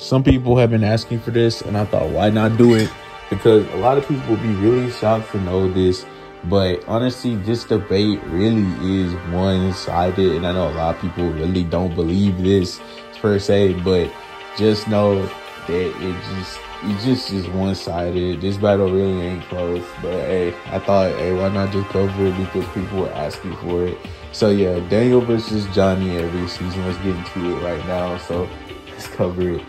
some people have been asking for this, and I thought, why not do it? Because a lot of people will be really shocked to know this. But honestly, this debate really is one-sided, and I know a lot of people really don't believe this per se, but just know that it's just one-sided. This battle really ain't close. But hey, I thought, hey, why not just cover it, because people were asking for it. So yeah, Daniel versus Johnny every season. Let's get into it right now. So let's cover it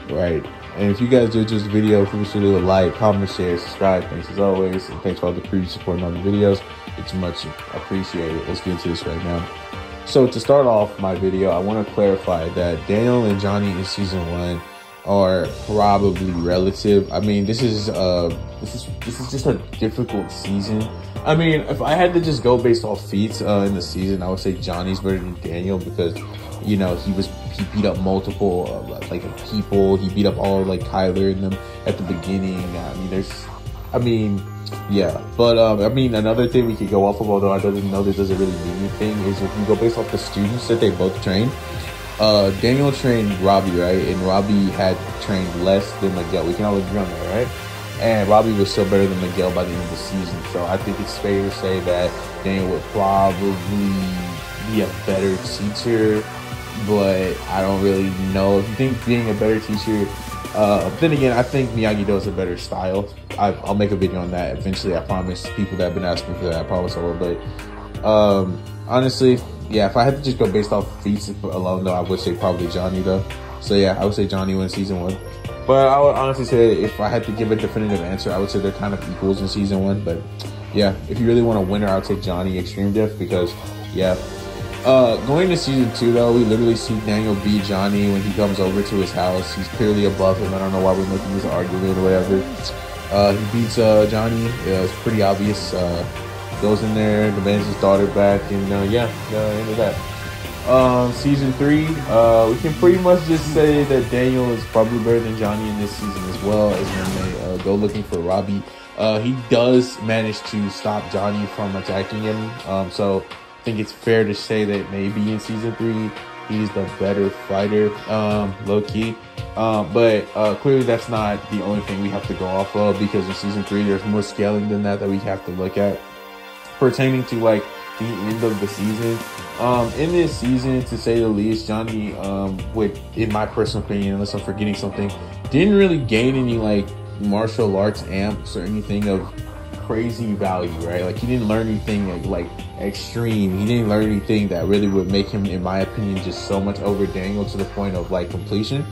right. And if you guys enjoyed this video, please sure to leave a like, comment, share, subscribe. Thanks as always. And thanks for all the previous support on the videos. It's much appreciated. Let's get into this right now. So to start off my video, I want to clarify that Daniel and Johnny in season 1 are probably relative. I mean, this is just a difficult season. I mean, if I had to just go based off feats in the season, I would say Johnny's better than Daniel, because you know he beat up multiple people. He beat up all like Kyler and them at the beginning. Yeah. But I mean, another thing we could go off of, although I don't know this doesn't really mean anything, is if you go based off the students that they both trained. Daniel trained Robbie, right? And Robbie had trained less than Miguel. We can all agree on that, right? And Robbie was still better than Miguel by the end of the season. So I think it's fair to say that Daniel would probably be a better teacher, but I don't really know. If you think being a better teacher, then again, I think Miyagi-Do is a better style. I'll make a video on that eventually. I promise. People that have been asking for that, I promise I will. But honestly, yeah, if I had to just go based off feats alone, though, I would say probably Johnny, though. So yeah, I would say Johnny wins season 1. But I would honestly say, if I had to give a definitive answer, I would say they're kind of equals in season 1. But yeah, if you really want a winner, I would take Johnny Extreme Def, because yeah. Going to season 2, though, we literally see Daniel beat Johnny when he comes over to his house. He's clearly above him. I don't know why we're making this argument or whatever. He beats Johnny. It's pretty obvious. Goes in there, demands his daughter back, and yeah, end of that. Season 3, we can pretty much just say that Daniel is probably better than Johnny in this season as well, as when they go looking for Robbie. He does manage to stop Johnny from attacking him, so I think it's fair to say that maybe in season 3 he's the better fighter, low-key. But clearly that's not the only thing we have to go off of, because in season 3 there's more scaling than that we have to look at pertaining to like the end of the season. In this season, to say the least, Johnny in my personal opinion, unless I'm forgetting something, didn't really gain any like martial arts amps or anything of crazy value, right? Like he didn't learn anything like extreme. He didn't learn anything that really would make him, in my opinion, just so much over Daniel to the point of like completion.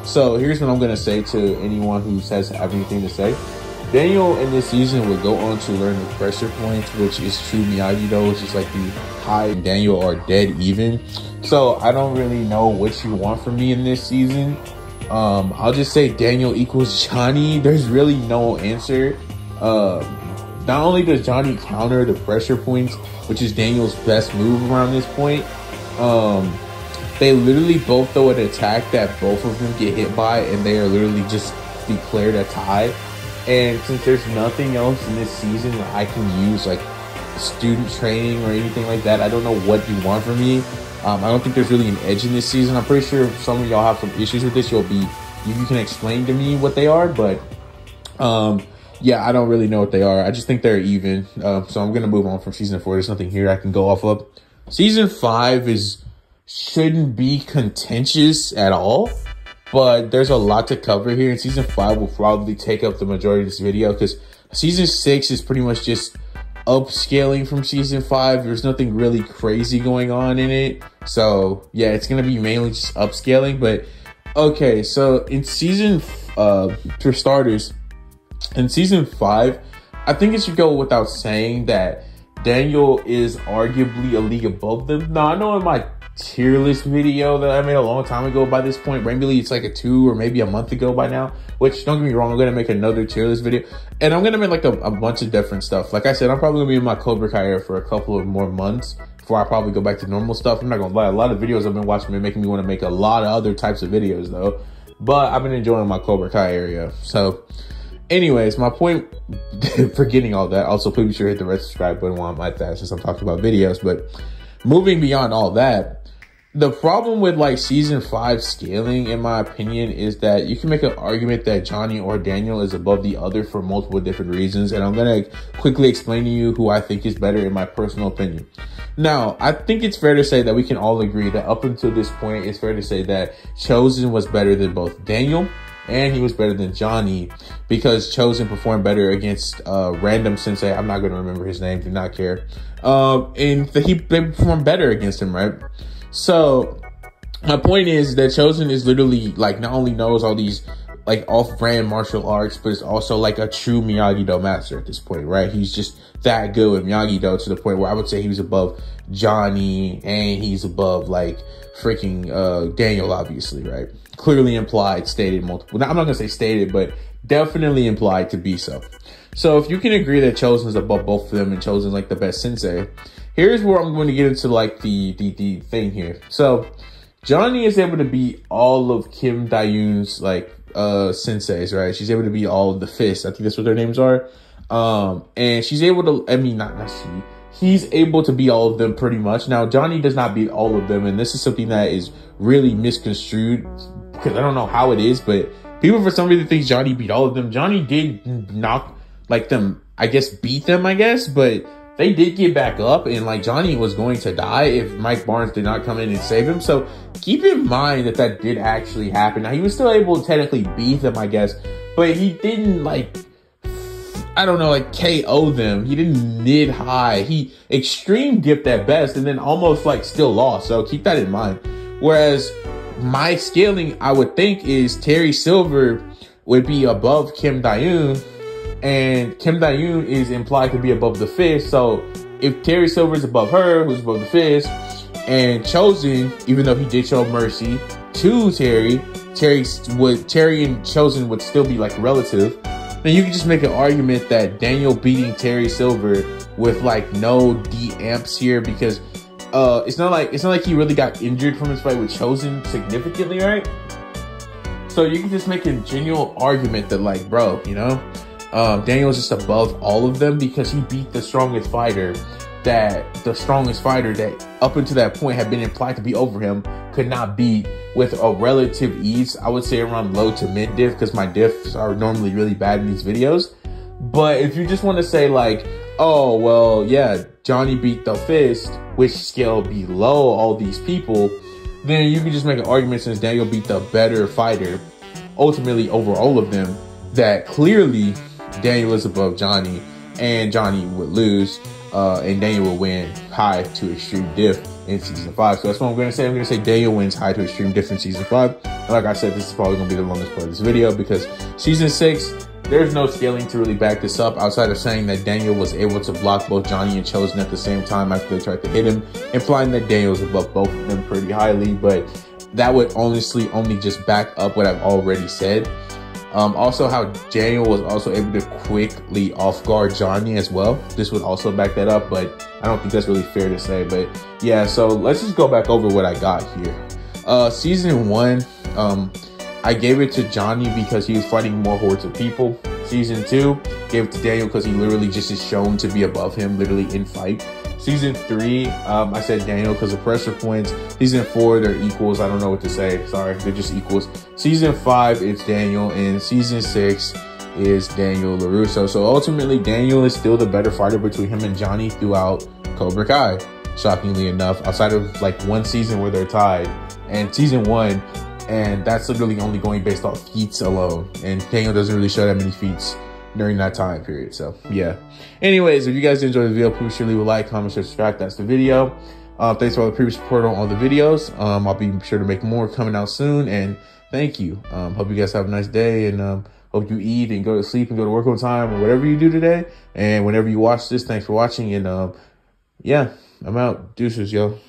So here's what I'm gonna say to anyone who says have anything to say. Daniel in this season would go on to learn the pressure points, which is true Miyagi-Do, which is like the high and Daniel are dead even. So I don't really know what you want from me in this season. I'll just say Daniel equals Johnny. There's really no answer. Not only does Johnny counter the pressure points, which is Daniel's best move around this point, they literally both throw an attack that both of them get hit by, and they are literally just declared a tie. And since there's nothing else in this season that I can use, like student training or anything like that, I don't know what you want from me. I don't think there's really an edge in this season. I'm pretty sure some of y'all have some issues with this. You can explain to me what they are, but yeah, I don't really know what they are. I just think they're even. So I'm gonna move on from season 4. There's nothing here I can go off of. Season 5 shouldn't be contentious at all, but there's a lot to cover here, and season 5 will probably take up the majority of this video, because season 6 is pretty much just upscaling from season 5. There's nothing really crazy going on in it. So yeah, it's gonna be mainly just upscaling. But okay, so in season for starters, in season 5, I think it should go without saying that Daniel is arguably a league above them. Now, I know in my tier list video that I made a long time ago by this point, maybe it's like a 2 or maybe a month ago by now, which don't get me wrong, I'm going to make another tier list video, and I'm going to make like a bunch of different stuff. Like I said, I'm probably going to be in my Cobra Kai era for a couple of more months before I probably go back to normal stuff. I'm not going to lie, a lot of videos I've been watching been making me want to make a lot of other types of videos though, but I've been enjoying my Cobra Kai area. So anyways, my point, forgetting all that, also please be sure to hit the red subscribe button while I'm at that, since I'm talking about videos. But moving beyond all that, The problem with like season 5 scaling, in my opinion, is that you can make an argument that Johnny or Daniel is above the other for multiple different reasons. And I'm going to quickly explain to you who I think is better in my personal opinion. Now, I think it's fair to say that we can all agree that up until this point, it's fair to say that Chozen was better than both Daniel and he was better than Johnny, because Chozen performed better against random sensei. I'm not going to remember his name, do not care. And they performed better against him, right? So my point is that Chozen is literally like, not only knows all these like off-brand martial arts, but is also like a true Miyagi-Do master at this point, right? He's just that good with Miyagi-Do to the point where I would say he was above Johnny and he's above like freaking Daniel, obviously, right? Clearly implied, stated multiple. Now, I'm not gonna say stated, but definitely implied to be so. So if you can agree that Chozen's above both of them and Chozen's like the best sensei, here's where I'm going to get into like the thing here. So Johnny is able to beat all of Kim Dae-yoon's like senseis, right? She's able to beat all of the fists. I think that's what their names are. And she's able to, I mean, not she. He's able to beat all of them pretty much. Now, Johnny does not beat all of them, and this is something that is really misconstrued, because I don't know how it is, but people for some reason think Johnny beat all of them. Johnny did knock like them, I guess, beat them, I guess, but they did get back up, and like Johnny was going to die if Mike Barnes did not come in and save him. So keep in mind that that did actually happen. Now, he was still able to technically beat them, I guess, but he didn't like, I don't know, like KO them. He didn't mid high. He extreme dipped at best and then almost like still lost. So keep that in mind. Whereas my scaling, I would think, is Terry Silver would be above Kim Dae-yoon, and Kim Dae-yoon is implied to be above the fist. So if Terry Silver is above her, who's above the fist, and Chozen, even though he did show mercy to Terry and Chozen would still be like relative, then you can just make an argument that Daniel beating Terry Silver with like no D-amps here, because it's not like he really got injured from his fight with Chozen significantly, right? So you can just make a genuine argument that like, bro, you know, Daniel's just above all of them because he beat the strongest fighter that up until that point had been implied to be over him could not beat with a relative ease. I would say around low to mid diff, because my diffs are normally really bad in these videos. But if you just want to say like, oh, well, yeah, Johnny beat the fist, which scale below all these people, then you can just make an argument, since Daniel beat the better fighter, ultimately over all of them, that clearly Daniel is above Johnny, and Johnny would lose, and Daniel will win high to extreme diff in season 5. So that's what I'm going to say. I'm going to say Daniel wins high to extreme diff in season 5. And like I said, this is probably going to be the longest part of this video, because season 6, there's no scaling to really back this up outside of saying that Daniel was able to block both Johnny and Chozen at the same time after they tried to hit him, implying that Daniel's above both of them pretty highly. But that would honestly only just back up what I've already said. Also, how Daniel was also able to quickly off guard Johnny as well. This would also back that up, but I don't think that's really fair to say. But yeah, so let's just go back over what I got here. Season 1, I gave it to Johnny because he was fighting more hordes of people. Season 2, gave it to Daniel because he literally just is shown to be above him, literally in fight. Season 3, I said Daniel because of pressure points. Season 4, they're equals. I don't know what to say. Sorry, they're just equals. Season 5, it's Daniel. And Season 6 is Daniel LaRusso. So ultimately, Daniel is still the better fighter between him and Johnny throughout Cobra Kai, shockingly enough, outside of like one season where they're tied. And Season 1, and that's literally only going based off feats alone. And Daniel doesn't really show that many feats during that time period. So yeah, anyways, if you guys enjoyed the video, please sure leave a like, comment, subscribe. That's the video. Thanks for all the previous support on all the videos. I'll be sure to make more coming out soon, and thank you. Hope you guys have a nice day, and hope you eat and go to sleep and go to work on time, or whatever you do today. And whenever you watch this, thanks for watching, and yeah, I'm out. Deuces, yo.